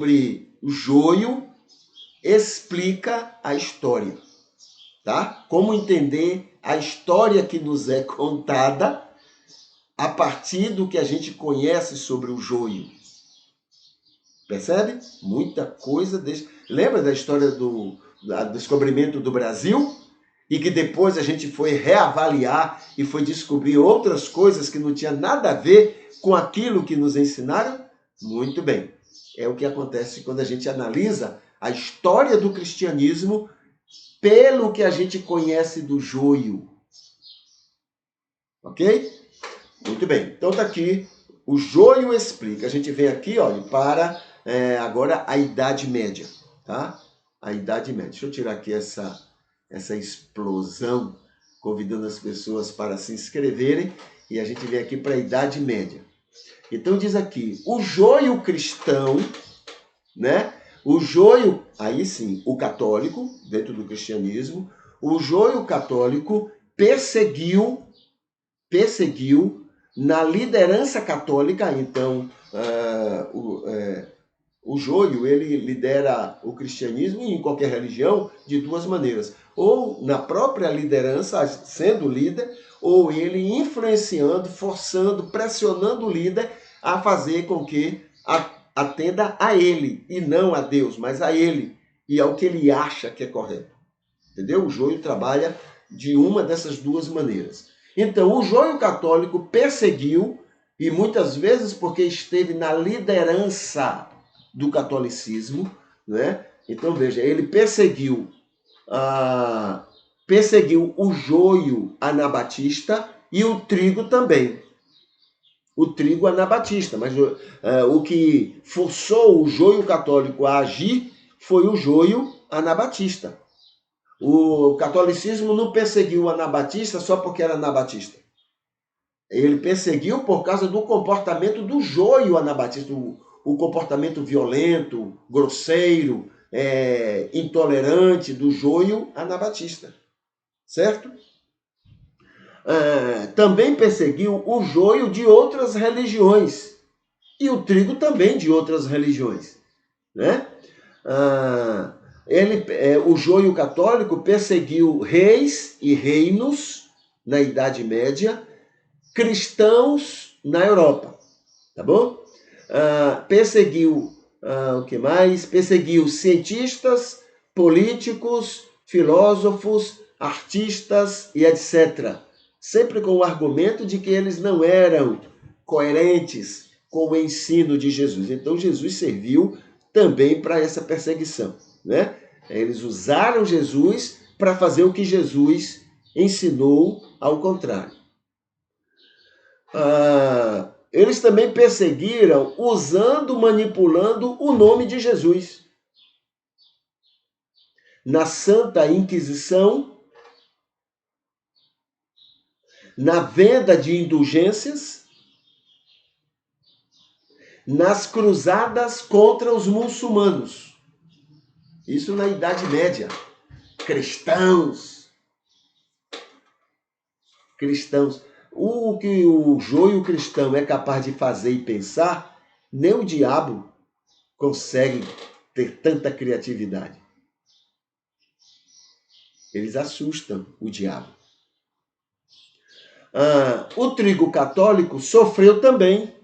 sobre o joio explica a história, tá? Como entender a história que nos é contada a partir do que a gente conhece sobre o joio. Percebe? Muita coisa. Lembra da história do descobrimento do Brasil? E que depois a gente foi reavaliar e foi descobrir outras coisas que não tinha nada a ver com aquilo que nos ensinaram? Muito bem. É o que acontece quando a gente analisa a história do cristianismo pelo que a gente conhece do joio. Ok? Muito bem. Então tá aqui, o joio explica. A gente vem aqui, olha, para agora a Idade Média, tá? A Idade Média. Deixa eu tirar aqui essa explosão, convidando as pessoas para se inscreverem, e a gente vem aqui para a Idade Média. Então diz aqui, o joio cristão, né? O joio, aí sim, o católico, dentro do cristianismo, o joio católico perseguiu na liderança católica. Então, o joio, ele lidera o cristianismo em qualquer religião de duas maneiras. Ou na própria liderança, sendo líder, ou ele influenciando, forçando, pressionando o líder a fazer com que atenda a ele, e não a Deus, mas a ele, e ao que ele acha que é correto. Entendeu? O joio trabalha de uma dessas duas maneiras. Então, o joio católico perseguiu, e muitas vezes porque esteve na liderança do catolicismo, né? Então, veja, ele perseguiu o joio anabatista e o trigo também. O trigo anabatista, mas o que forçou o joio católico a agir foi o joio anabatista. O catolicismo não perseguiu o anabatista só porque era anabatista. Ele perseguiu por causa do comportamento do joio anabatista, o comportamento violento, grosseiro, intolerante do joio anabatista. Certo? Também perseguiu o joio de outras religiões. E o trigo também de outras religiões. Né? O joio católico perseguiu reis e reinos na Idade Média, cristãos na Europa, tá bom? Perseguiu o que mais? Perseguiu cientistas, políticos, filósofos, artistas e etc. Sempre com o argumento de que eles não eram coerentes com o ensino de Jesus. Então Jesus serviu também para essa perseguição, né? Eles usaram Jesus para fazer o que Jesus ensinou ao contrário. Eles também perseguiram usando, manipulando o nome de Jesus. Na Santa Inquisição, na venda de indulgências, nas cruzadas contra os muçulmanos. Isso na Idade Média. Cristãos. O que o joio cristão é capaz de fazer e pensar, nem o diabo consegue ter tanta criatividade. Eles assustam o diabo. O trigo católico sofreu também.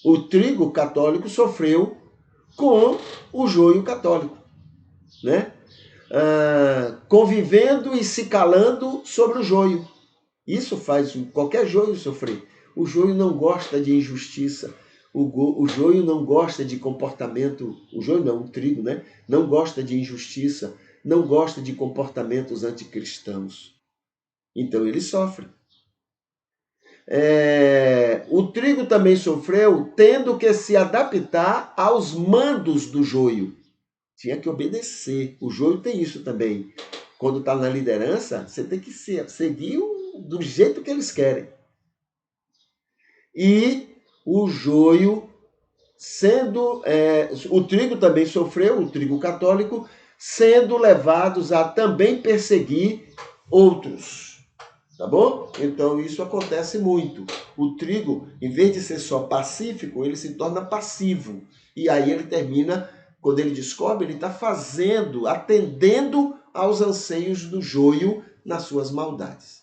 O trigo católico sofreu com o joio católico, né? Convivendo e se calando sobre o joio. Isso faz qualquer joio sofrer. O joio não gosta de injustiça. O joio não gosta de comportamento. O joio não, o trigo, né? Não gosta de injustiça. Não gosta de comportamentos anticristãos. Então ele sofre. O trigo também sofreu tendo que se adaptar aos mandos do joio. Tinha que obedecer. O joio tem isso também. Quando está na liderança, você tem que seguir do jeito que eles querem. E o joio o trigo também sofreu, o trigo católico, sendo levados a também perseguir outros. Tá bom? Então isso acontece muito. O trigo, em vez de ser só pacífico, ele se torna passivo. E aí ele termina, quando ele descobre, ele está fazendo, atendendo aos anseios do joio nas suas maldades.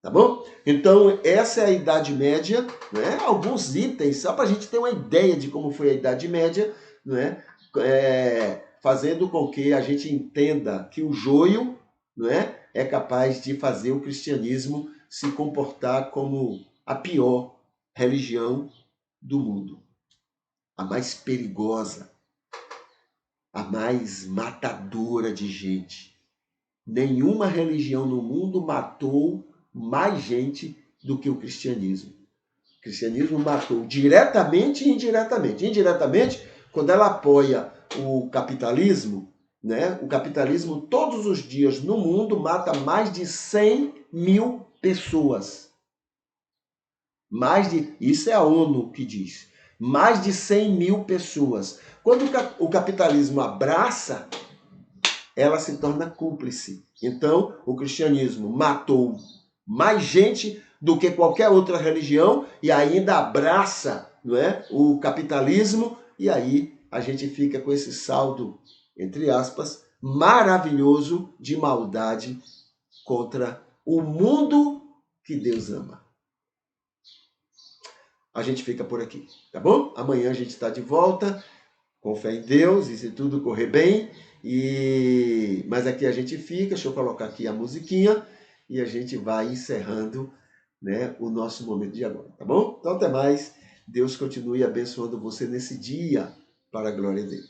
Tá bom? Então, essa é a Idade Média, né? Alguns itens, só para a gente ter uma ideia de como foi a Idade Média, né? Fazendo com que a gente entenda que o joio, né, é capaz de fazer o cristianismo se comportar como a pior religião do mundo, a mais perigosa, a mais matadora de gente. Nenhuma religião no mundo matou mais gente do que o cristianismo. O cristianismo matou diretamente e indiretamente. Indiretamente, quando ela apoia o capitalismo, né? O capitalismo todos os dias no mundo mata mais de 100 mil pessoas. Isso é a ONU que diz. Mais de 100 mil pessoas. Quando o capitalismo abraça, ela se torna cúmplice. Então, o cristianismo matou mais gente do que qualquer outra religião e ainda abraça, não é, o capitalismo, e aí a gente fica com esse saldo, entre aspas, maravilhoso de maldade contra o mundo que Deus ama. A gente fica por aqui, tá bom? Amanhã a gente está de volta, com fé em Deus, e se tudo correr bem. Mas aqui a gente fica, deixa eu colocar aqui a musiquinha, e a gente vai encerrando, né, o nosso momento de agora, tá bom? Então até mais, Deus continue abençoando você nesse dia, para a glória dele.